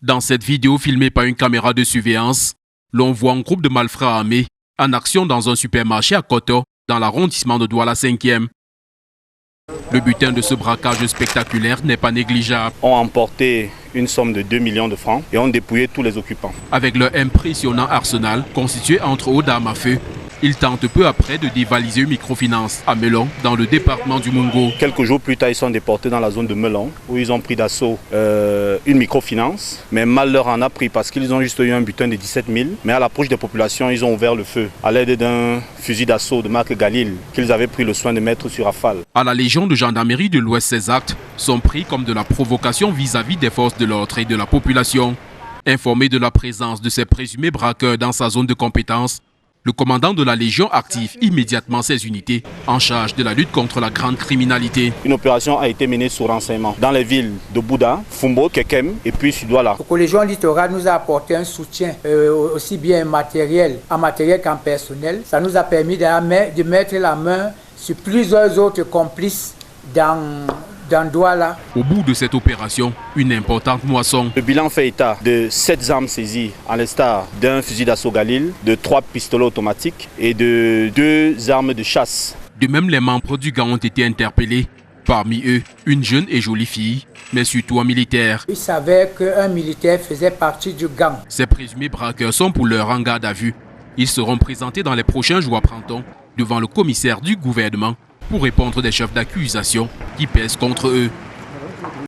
Dans cette vidéo filmée par une caméra de surveillance, l'on voit un groupe de malfrats armés en action dans un supermarché à Koto, dans l'arrondissement de Douala 5e. Le butin de ce braquage spectaculaire n'est pas négligeable. Ont emporté une somme de 2 millions de francs et ont dépouillé tous les occupants. Avec leur impressionnant arsenal, constitué entre autres d'armes à feu, ils tentent peu après de dévaliser une microfinance à Melon, dans le département du Mungo. Quelques jours plus tard, ils sont déportés dans la zone de Melon, où ils ont pris d'assaut une microfinance. Mais mal leur en a pris parce qu'ils ont juste eu un butin de 17 000. Mais à l'approche des populations, ils ont ouvert le feu à l'aide d'un fusil d'assaut de marque Galil qu'ils avaient pris le soin de mettre sur rafale. À la Légion de gendarmerie de l'Ouest, ces actes sont pris comme de la provocation vis-à-vis des forces de l'ordre et de la population. Informé de la présence de ces présumés braqueurs dans sa zone de compétence, le commandant de la Légion active immédiatement ses unités en charge de la lutte contre la grande criminalité. Une opération a été menée sous renseignement dans les villes de Bouda, Fumbo, Kekem et puis Sudouala. La Légion littorale nous a apporté un soutien aussi bien matériel, en matériel qu'en personnel. Ça nous a permis de mettre la main sur plusieurs autres complices dans Douala. Au bout de cette opération, une importante moisson. Le bilan fait état de 7 armes saisies, à l'instar d'un fusil d'assaut Galil, de 3 pistolets automatiques et de 2 armes de chasse. De même, les membres du gang ont été interpellés. Parmi eux, une jeune et jolie fille, mais surtout un militaire. Ils savaient qu'un militaire faisait partie du gang. Ces présumés braqueurs sont pour leur en garde à vue. Ils seront présentés dans les prochains jours à Printemps devant le commissaire du gouvernement pour répondre des chefs d'accusation qui pèsent contre eux.